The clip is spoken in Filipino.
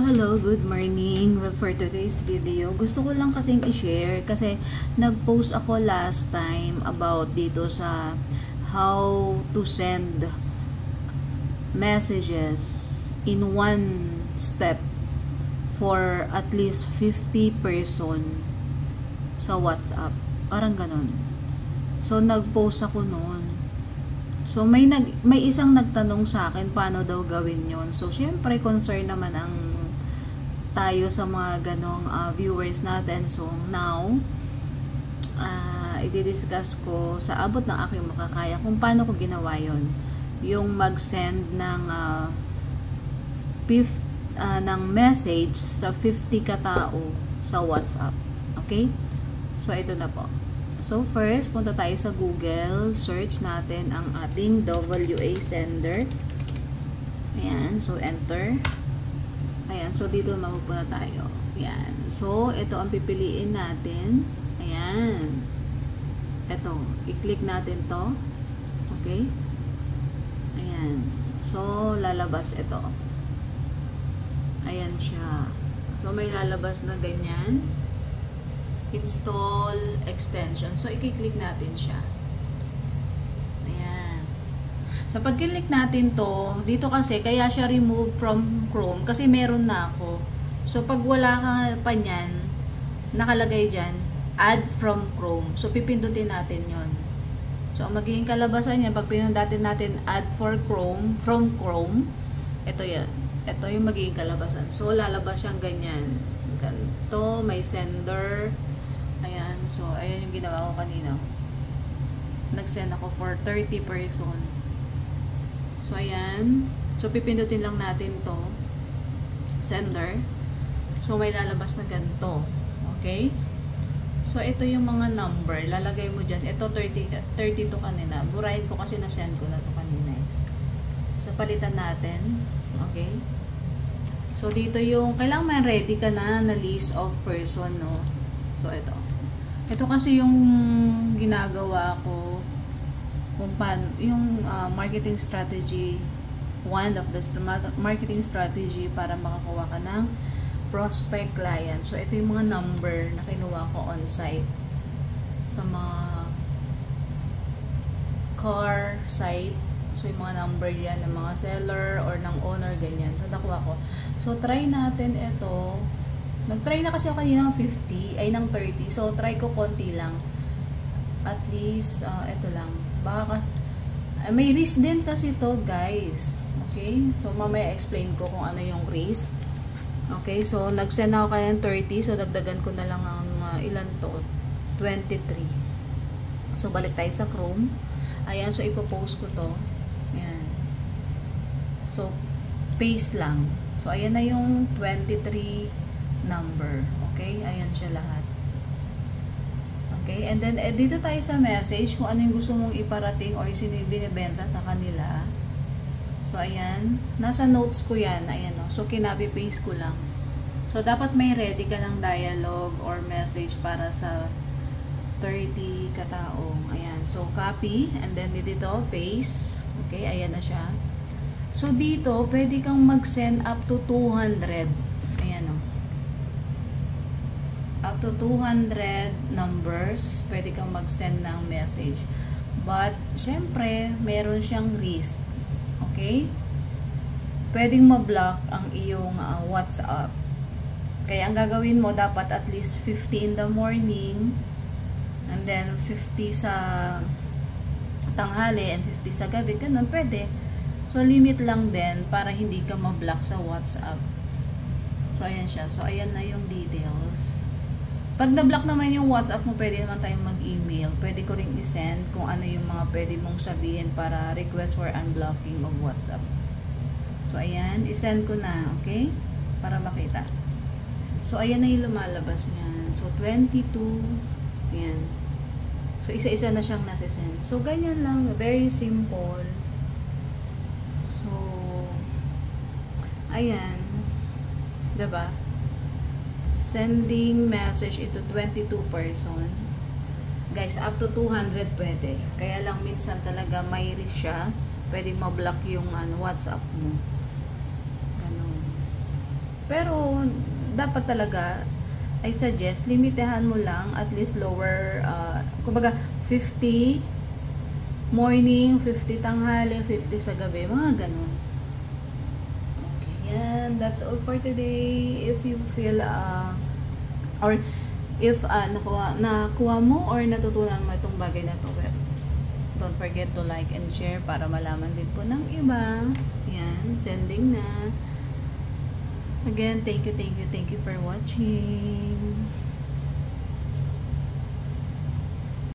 Hello, good morning. Well, for today's video, gusto ko lang kasing i-share kasi nag-post ako last time about dito sa how to send messages in one step for at least 50 person sa WhatsApp. Parang ganon. So, nag-post ako noon. So, may isang nagtanong sa akin paano daw gawin yon. So, syempre, concern naman ang tayo sa mga ganong viewers natin. So, now, i-discuss ko sa abot ng aking makakaya kung paano ko ginawa yon. Yung mag-send ng ng message sa 50 katao sa WhatsApp. Okay? So, ito na po. So, first, punta tayo sa Google. Search natin ang ating WA sender. Ayan. So, enter. Ayan. So, dito mapupunta tayo. Ayan. So, ito ang pipiliin natin. Ayan. Ito. I-click natin to. Okay? Ayan. So, lalabas ito. Ayan siya. So, may lalabas na ganyan. Install extension. So, i-click natin siya. Ayan. So, pag-click natin to, dito kasi, kaya siya remove from Chrome kasi meron na ako. So, pag wala ka pa nyan, nakalagay dyan, add from Chrome. So, pipindutin natin yon. So, ang magiging kalabasan niya, pag pinundatin natin add for Chrome, from Chrome, ito yan. Ito yung magiging kalabasan. So, lalabas siyang ganyan. Ganito, may sender. Ayan. So, ayan yung ginawa ko kanina. Nag-send ako for 30 person. So, ayan. So, pipindutin lang natin to. Sender. So, may lalabas na ganito. Okay? So, ito yung mga number. Lalagay mo dyan. Ito, 30 to kanina. Burahin ko kasi na-send ko na to kanina. So, palitan natin. Okay? So, dito yung, kailangan may ready ka na list of person, no? So, ito. Ito kasi yung ginagawa ko kung paano, yung marketing strategy, one of the marketing strategy para makakuha ka ng prospect client. So, ito yung mga number na kinuha ko on-site sa mga car site. So, yung mga number yan ng mga seller or ng owner, ganyan. So, nakuha ko. So, try natin ito. Nag-try na kasi ako kanina ng 50, ay ng 30. So, try ko konti lang. At least, ito lang. Baka kasi, may risk din kasi to guys. Okay? So, mamaya explain ko kung ano yung risk. Okay? So, nag-send ako kaya ng 30. So, dagdagan ko na lang ang ilan to? 23. So, balik tayo sa Chrome. Ayan. So, ipopost ko to. Ayan. So, paste lang. So, ayan na yung 23 number. Okay? Ayan siya lahat. Okay? And then, dito tayo sa message kung ano yung gusto mong iparating or binibenta sa kanila. So, ayan. Nasa notes ko yan. Ayan o. So, kinabi-paste ko lang. So, dapat may ready ka ng dialogue or message para sa 30 katao. Ayan. So, copy. And then, dito, paste. Okay? Ayan na siya. So, dito, pwede kang mag-send up to 200. Ayan o. Up to 200 numbers, pwede kang mag-send ng message. But, syempre, meron siyang risk. Okay? Pwedeng ma-block ang iyong WhatsApp. Kaya, ang gagawin mo, dapat at least 50 in the morning, and then 50 sa tanghali, and 50 sa gabi. Ganun, pwede. So, limit lang din para hindi ka ma-block sa WhatsApp. So, ayan siya. So, ayan na yung details. Pag na-block naman yung WhatsApp mo, pwede naman tayong mag-email. Pwede ko rin i-send kung ano yung mga pwede mong sabihin para request for unblocking of WhatsApp. So, ayan. I-send ko na. Okay? Para makita. So, ayan na yung lumalabas niyan. So, 22. Ayan. So, isa-isa na siyang nasa-send. So, ganyan lang. Very simple. So, ayan. Diba? Sending message into 22 person. Guys, up to 200 pwede. Kaya lang minsan talaga may risk siya. Pwedeng ma-block yung WhatsApp mo. Ganun. Pero, dapat talaga, I suggest, limitahan mo lang, at least lower, kumbaga, 50 morning, 50 tanghali, 50 sa gabi, mga ganun. Okay, yan. That's all for today. If you feel, or if nakuha mo or natutunan mo itong bagay na to, don't forget to like and share para malaman din po ng iba. Yan, sending na. Again, thank you for watching.